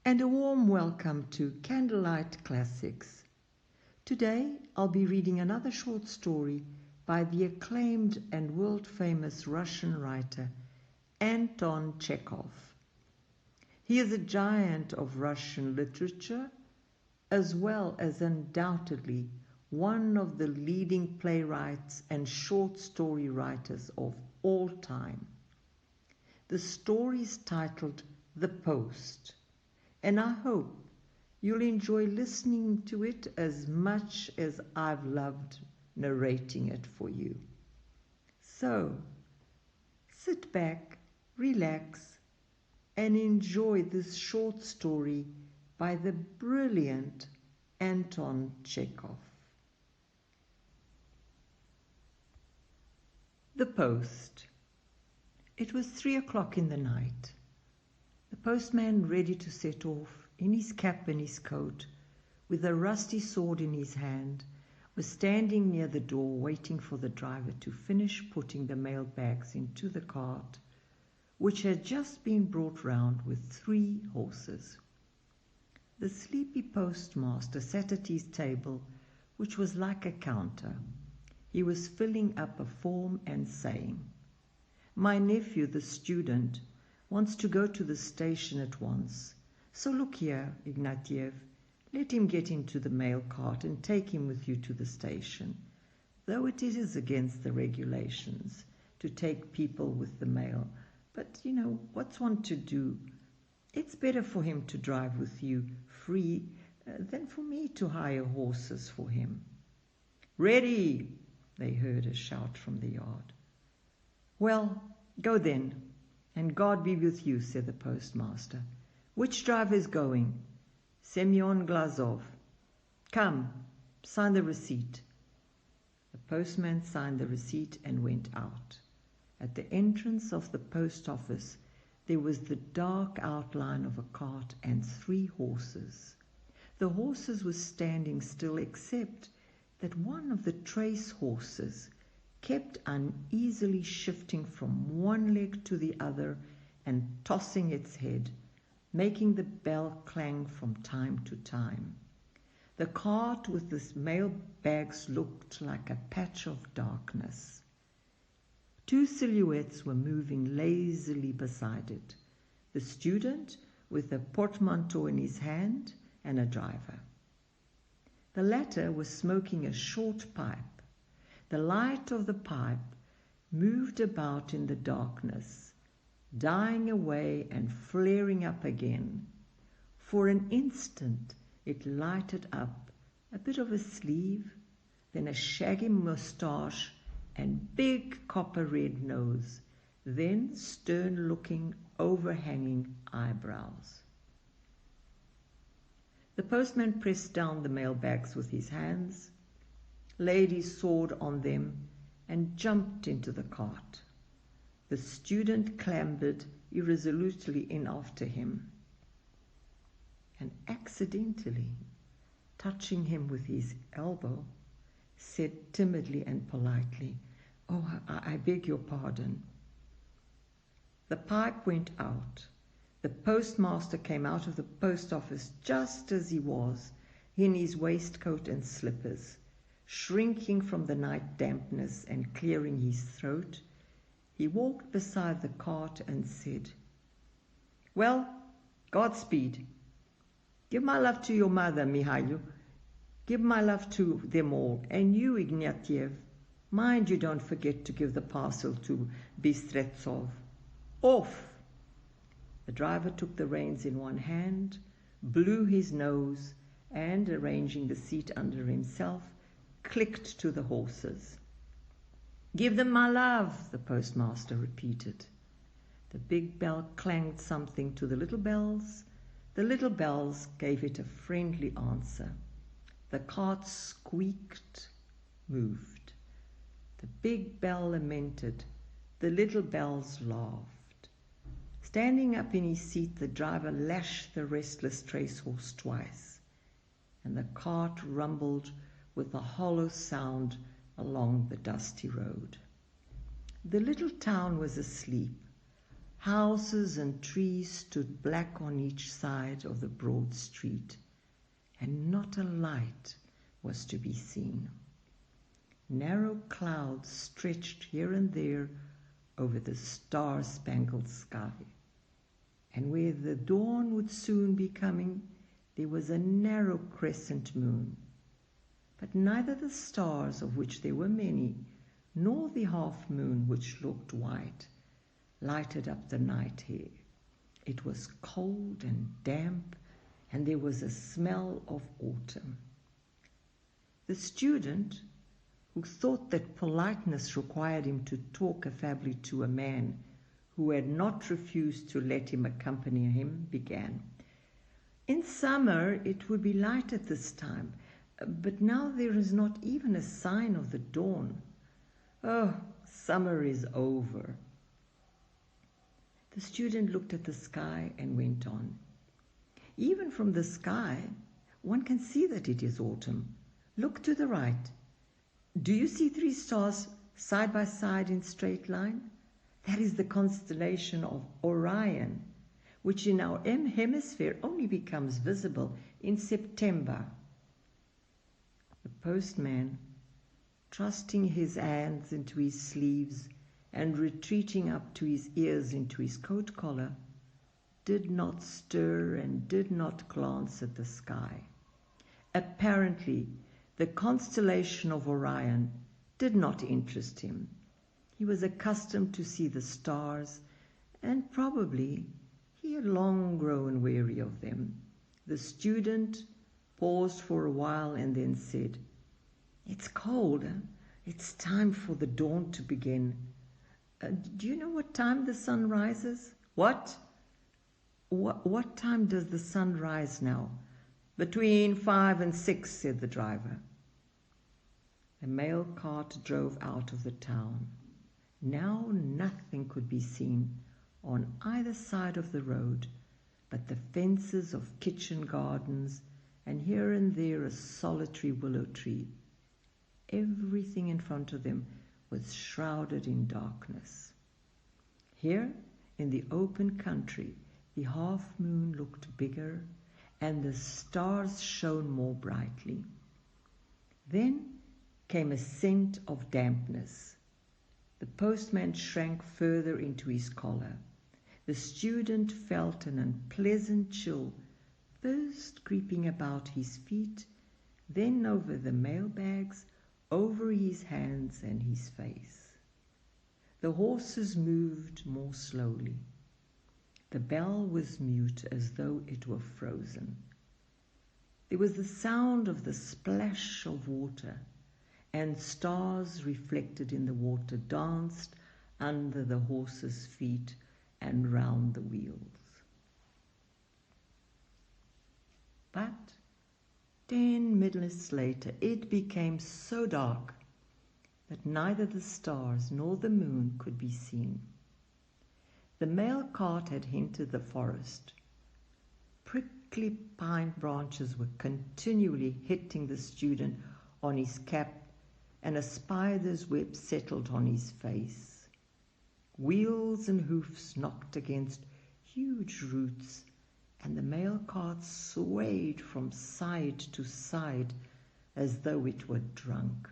and a warm welcome to Candlelight Classics. Today I'll be reading another short story by the acclaimed and world-famous Russian writer Anton Chekhov. He is a giant of Russian literature, as well as undoubtedly one of the leading playwrights and short story writers of all time. The story is titled The Post, and I hope you'll enjoy listening to it as much as I've loved narrating it for you. So, sit back, relax, and enjoy this short story by the brilliant Anton Chekhov. The Post. It was 3 o'clock in the night. The postman, ready to set off, in his cap and his coat, with a rusty sword in his hand, was standing near the door waiting for the driver to finish putting the mail bags into the cart, which had just been brought round with 3 horses. The sleepy postmaster sat at his table, which was like a counter. He was filling up a form and saying, "My nephew, the student, wants to go to the station at once. So look here, Ignatiev, let him get into the mail cart and take him with you to the station, though it is against the regulations to take people with the mail. But, what's one to do? It's better for him to drive with you free than for me to hire horses for him." "Ready!" they heard a shout from the yard. "Well, go then, and God be with you," said the postmaster. "Which driver is going?" "Semyon Glazov." "Come, sign the receipt." The postman signed the receipt and went out. At the entrance of the post office there was the dark outline of a cart and 3 horses. The horses were standing still, except that one of the trace horses kept uneasily shifting from one leg to the other and tossing its head, making the bell clang from time to time. The cart with the mail bags looked like a patch of darkness. 2 silhouettes were moving lazily beside it, the student with a portmanteau in his hand and a driver. The latter was smoking a short pipe. The light of the pipe moved about in the darkness, dying away and flaring up again. For an instant it lighted up a bit of a sleeve, then a shaggy moustache and big copper-red nose, then stern-looking, overhanging eyebrows. The postman pressed down the mail bags with his hands, laid his sword on them, and jumped into the cart. The student clambered irresolutely in after him, and accidentally, touching him with his elbow, said timidly and politely, "Oh, I beg your pardon." The pipe went out. The postmaster came out of the post office just as he was, in his waistcoat and slippers. Shrinking from the night dampness and clearing his throat, he walked beside the cart and said, "Well, Godspeed. Give my love to your mother, Mihailo. Give my love to them all. And you, Ignatiev, mind you don't forget to give the parcel to Bistretsov. Off!" The driver took the reins in one hand, blew his nose, and, arranging the seat under himself, clicked to the horses. "Give them my love," the postmaster repeated. The big bell clanged something to the little bells. The little bells gave it a friendly answer. The cart squeaked, moved. The big bell lamented. The little bells laughed. Standing up in his seat, the driver lashed the restless trace horse twice, and the cart rumbled with a hollow sound along the dusty road. The little town was asleep. Houses and trees stood black on each side of the broad street, and not a light was to be seen. Narrow clouds stretched here and there over the star-spangled sky, and where the dawn would soon be coming, there was a narrow crescent moon. But neither the stars, of which there were many, nor the half-moon, which looked white, lighted up the night here. It was cold and damp, and there was a smell of autumn. The student, who thought that politeness required him to talk affably to a man who had not refused to let him accompany him, began. In summer it would be light at this time, but now there is not even a sign of the dawn. Oh, summer is over. The student looked at the sky and went on. Even from the sky, one can see that it is autumn. Look to the right. Do you see 3 stars side by side in straight line? That is the constellation of Orion, which in our hemisphere only becomes visible in September. The postman, thrusting his hands into his sleeves and retreating up to his ears into his coat collar, did not stir and did not glance at the sky. Apparently, the constellation of Orion did not interest him. He was accustomed to see the stars, and probably he had long grown weary of them. The student paused for a while and then said, "It's cold. It's time for the dawn to begin. Do you know what time the sun rises?" What time does the sun rise now?" "Between 5 and 6, said the driver. The mail cart drove out of the town. Now nothing could be seen on either side of the road but the fences of kitchen gardens and here and there a solitary willow tree. Everything in front of them was shrouded in darkness. Here, in the open country, the half-moon looked bigger and the stars shone more brightly. Then came a scent of dampness. The postman shrank further into his collar. The student felt an unpleasant chill, first creeping about his feet, then over the mailbags, over his hands and his face. The horses moved more slowly. The bell was mute as though it were frozen. There was the sound of the splash of water, and stars reflected in the water danced under the horses' feet and round the wheels. But 10 minutes later it became so dark that neither the stars nor the moon could be seen. The mail cart had entered the forest. Prickly pine branches were continually hitting the student on his cap, and a spider's web settled on his face. Wheels and hoofs knocked against huge roots, and the mail cart swayed from side to side as though it were drunk.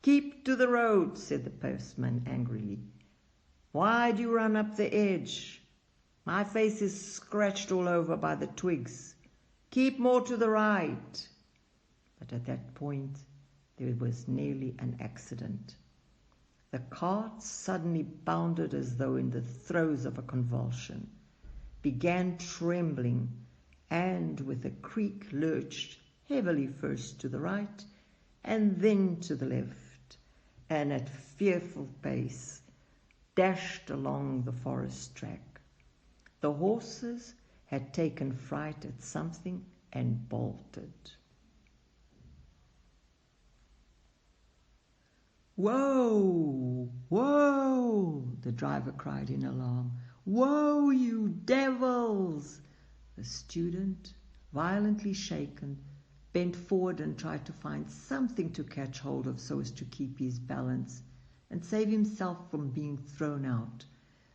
"Keep to the road," said the postman angrily. "Why do you run up the edge? My face is scratched all over by the twigs. Keep more to the right." But at that point there was nearly an accident. The cart suddenly bounded as though in the throes of a convulsion, began trembling, and with a creak lurched heavily first to the right and then to the left, and at fearful pace dashed along the forest track. The horses had taken fright at something and bolted. "Whoa! Whoa!" the driver cried in alarm. "Whoa, you devils!" The student, violently shaken, bent forward and tried to find something to catch hold of so as to keep his balance and save himself from being thrown out.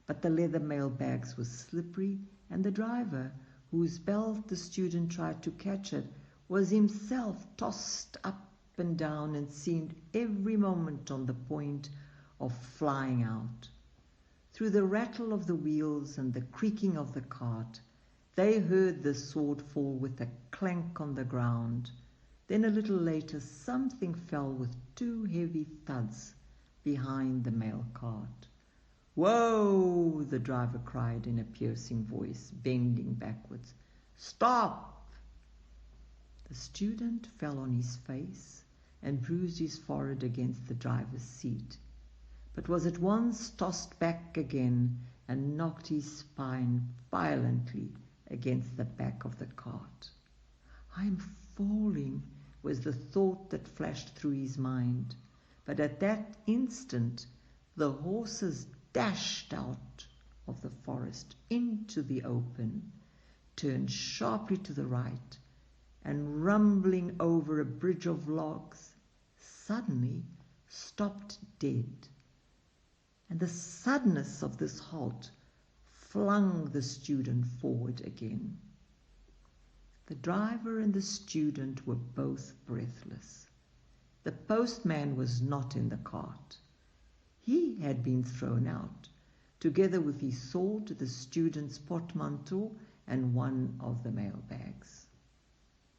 but the leather mailbags were slippery, and the driver, whose belt the student tried to catch it, was himself tossed up and down and seemed every moment on the point of flying out. Through the rattle of the wheels and the creaking of the cart, they heard the sword fall with a clank on the ground. Then a little later something fell with two heavy thuds behind the mail cart. "Whoa!" the driver cried in a piercing voice, bending backwards. "Stop!" The student fell on his face and bruised his forehead against the driver's seat, but was at once tossed back again and knocked his spine violently against the back of the cart. "I am falling," was the thought that flashed through his mind, but at that instant the horses dashed out of the forest into the open, turned sharply to the right, and rumbling over a bridge of logs, suddenly stopped dead. And the suddenness of this halt flung the student forward again. The driver and the student were both breathless. The postman was not in the cart. He had been thrown out, together with his sword, the student's portmanteau, and one of the mailbags.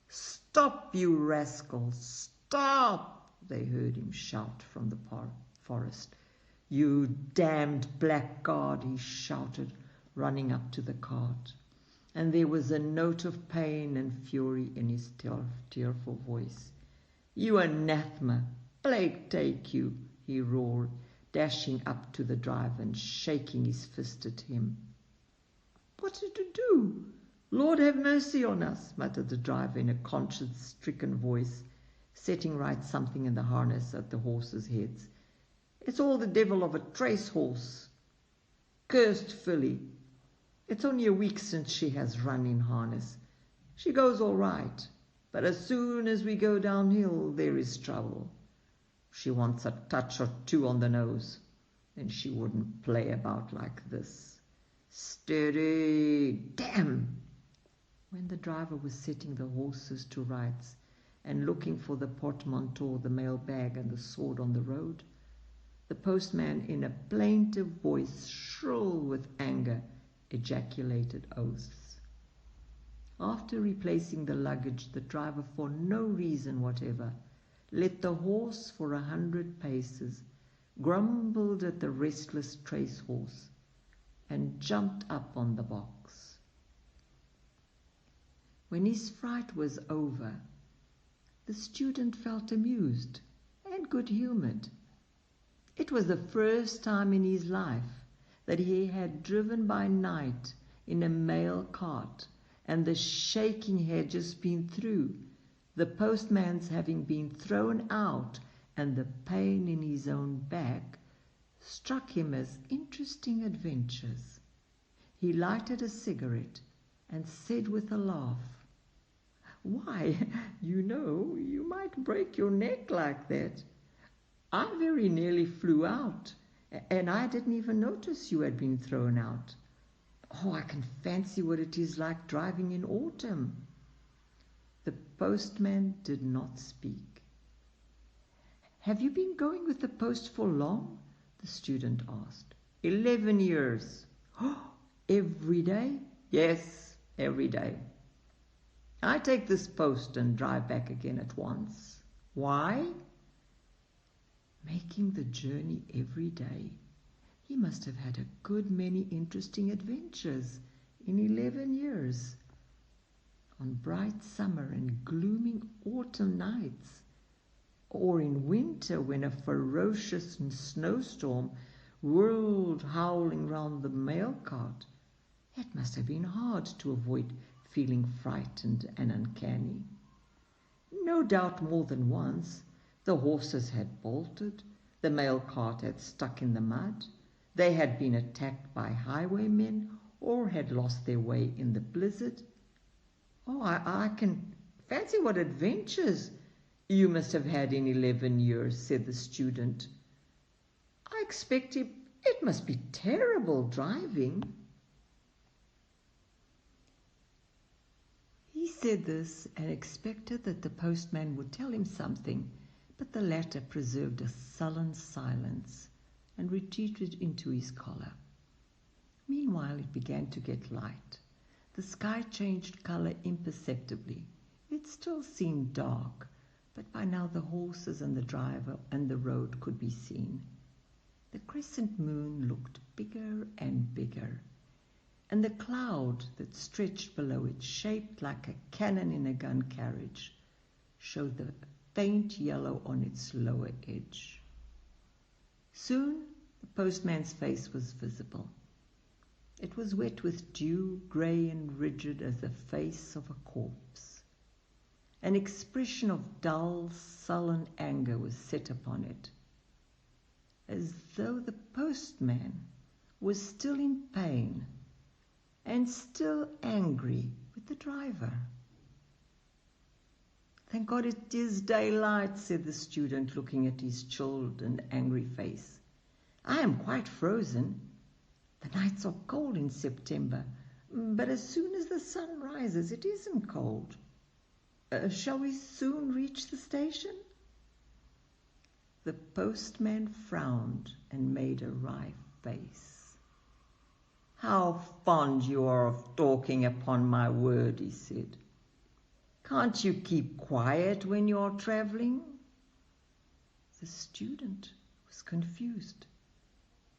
"Stop, you rascal! Stop!" they heard him shout from the forest. "You damned blackguard!" he shouted, running up to the cart. And there was a note of pain and fury in his tearful voice. "You anathema! Plague take you!" he roared, dashing up to the driver and shaking his fist at him. "What did you do? Lord have mercy on us," muttered the driver in a conscience-stricken voice, setting right something in the harness at the horses' heads. "It's all the devil of a trace horse. Cursed filly. It's only a week since she has run in harness. She goes all right, but as soon as we go downhill there is trouble. She wants a touch or two on the nose, then she wouldn't play about like this. Steady! Damn!" When the driver was setting the horses to rights and looking for the portmanteau, the mailbag, and the sword on the road, the postman, in a plaintive voice shrill with anger, ejaculated oaths. After replacing the luggage, the driver, for no reason whatever, let the horse for 100 paces, grumbled at the restless trace horse, and jumped up on the box. When his fright was over, the student felt amused and good-humored. It was the first time in his life that he had driven by night in a mail cart, and the shaking he had just been through, the postman's having been thrown out, and the pain in his own back, struck him as interesting adventures. He lighted a cigarette and said with a laugh, "Why, you might break your neck like that. I very nearly flew out, and I didn't even notice you had been thrown out. Oh, I can fancy what it is like driving in autumn." The postman did not speak. "Have you been going with the post for long?" the student asked. 11 years. "Oh, every day?" "Yes, every day. I take this post and drive back again at once." "Why?" Making the journey every day, he must have had a good many interesting adventures in 11 years. On bright summer and glooming autumn nights, or in winter when a ferocious snowstorm whirled howling round the mail cart, it must have been hard to avoid feeling frightened and uncanny. No doubt more than once the horses had bolted, the mail cart had stuck in the mud, they had been attacked by highwaymen, or had lost their way in the blizzard. "Oh, I can fancy what adventures you must have had in 11 years, said the student. "I expect It must be terrible driving. He said this and expected that the postman would tell him something, but the latter preserved a sullen silence and retreated into his collar. Meanwhile, it began to get light. The sky changed color imperceptibly. It still seemed dark, but by now the horses and the driver and the road could be seen. The crescent moon looked bigger and bigger, and the cloud that stretched below it, shaped like a cannon in a gun carriage, showed the faint yellow on its lower edge. Soon the postman's face was visible. It was wet with dew, grey and rigid as the face of a corpse. An expression of dull, sullen anger was set upon it, as though the postman was still in pain and still angry with the driver. "Thank God it is daylight," said the student, looking at his chilled and angry face. "I am quite frozen. The nights are cold in September, but as soon as the sun rises, it isn't cold. Shall we soon reach the station?" The postman frowned and made a wry face. "How fond you are of talking, upon my word," he said. "Can't you keep quiet when you are traveling?" The student was confused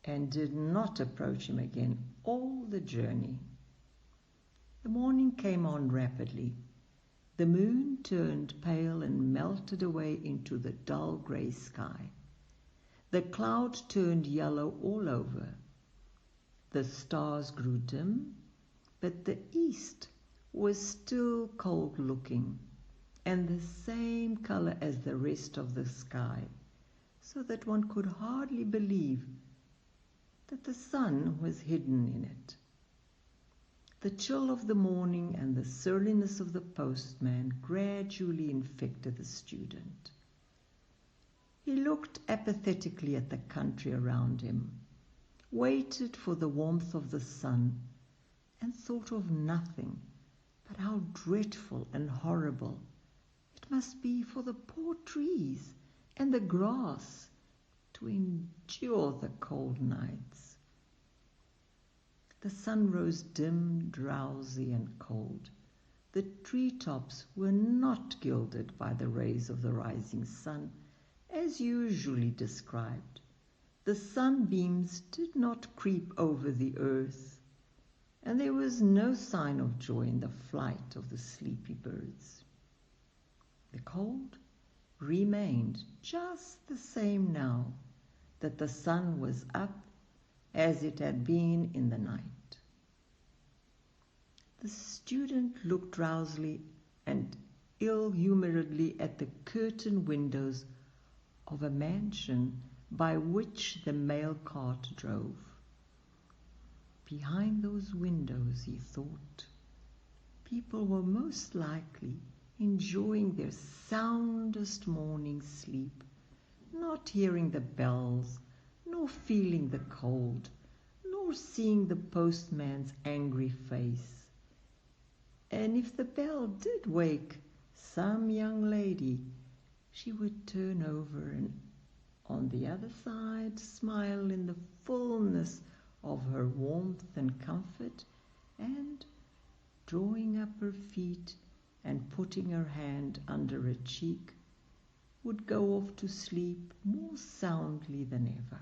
and did not approach him again all the journey. The morning came on rapidly. The moon turned pale and melted away into the dull grey sky. The cloud turned yellow all over. The stars grew dim, but the east was still cold-looking and the same color as the rest of the sky, so that one could hardly believe that the sun was hidden in it. The chill of the morning and the surliness of the postman gradually infected the student. He looked apathetically at the country around him, waited for the warmth of the sun, and thought of nothing but how dreadful and horrible it must be for the poor trees and the grass to endure the cold nights. The sun rose dim, drowsy, and cold. The treetops were not gilded by the rays of the rising sun, as usually described. The sunbeams did not creep over the earth, and there was no sign of joy in the flight of the sleepy birds. The cold remained just the same now that the sun was up as it had been in the night. The student looked drowsily and ill-humoredly at the curtained windows of a mansion by which the mail cart drove. Behind those windows, he thought, people were most likely enjoying their soundest morning sleep, not hearing the bells, nor feeling the cold, nor seeing the postman's angry face. And if the bell did wake some young lady, she would turn over and on the other side smile in the fullness of her warmth and comfort, and, drawing up her feet and putting her hand under her cheek, would go off to sleep more soundly than ever.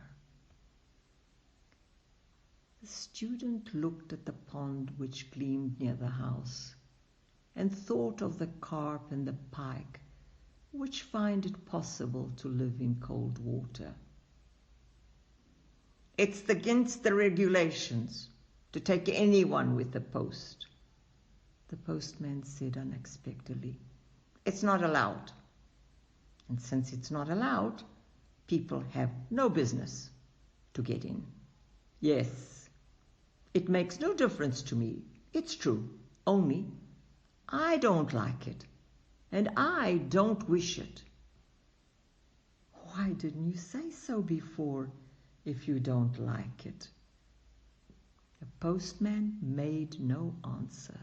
The student looked at the pond which gleamed near the house, and thought of the carp and the pike, which find it possible to live in cold water. "It's against the regulations to take anyone with the post," the postman said unexpectedly. "It's not allowed. And since it's not allowed, people have no business to get in. Yes, it makes no difference to me. It's true. Only I don't like it, and I don't wish it." "Why didn't you say so before?" if you don't like it." The postman made no answer,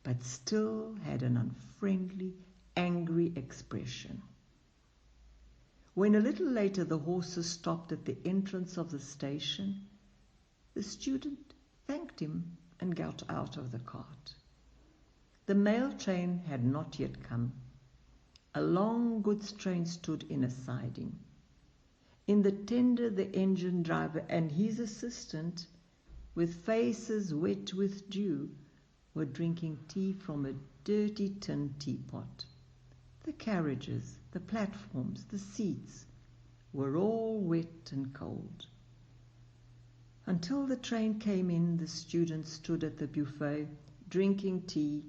but still had an unfriendly, angry expression. When a little later the horses stopped at the entrance of the station, the student thanked him and got out of the cart. The mail train had not yet come. A long goods train stood in a siding. In the tender the engine driver and his assistant, with faces wet with dew, were drinking tea from a dirty tin teapot. The carriages, the platforms, the seats were all wet and cold. Until the train came in, the students stood at the buffet drinking tea,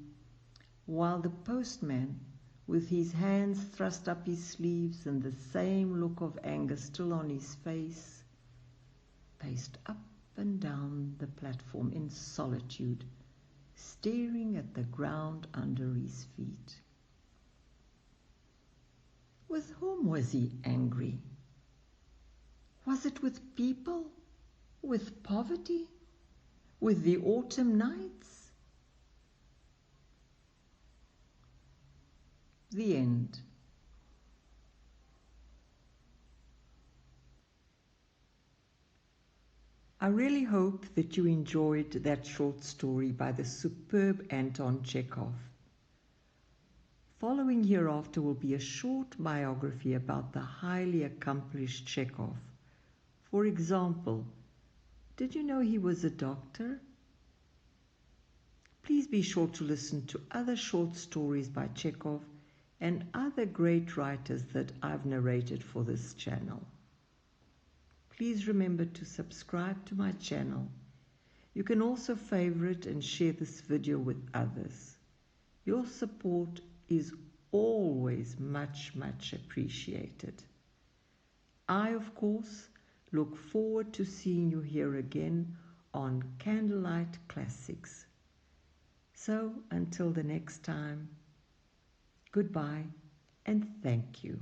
while the postman, with his hands thrust up his sleeves and the same look of anger still on his face, paced up and down the platform in solitude, staring at the ground under his feet. With whom was he angry? Was it with people? With poverty? With the autumn nights? The end. I really hope that you enjoyed that short story by the superb Anton Chekhov. Following hereafter will be a short biography about the highly accomplished Chekhov. For example, did you know he was a doctor? Please be sure to listen to other short stories by Chekhov and other great writers that I've narrated for this channel. Please remember to subscribe to my channel. You can also favorite and share this video with others. Your support is always much, much appreciated. I, of course, look forward to seeing you here again on Candlelight Classics. So, until the next time, goodbye and thank you.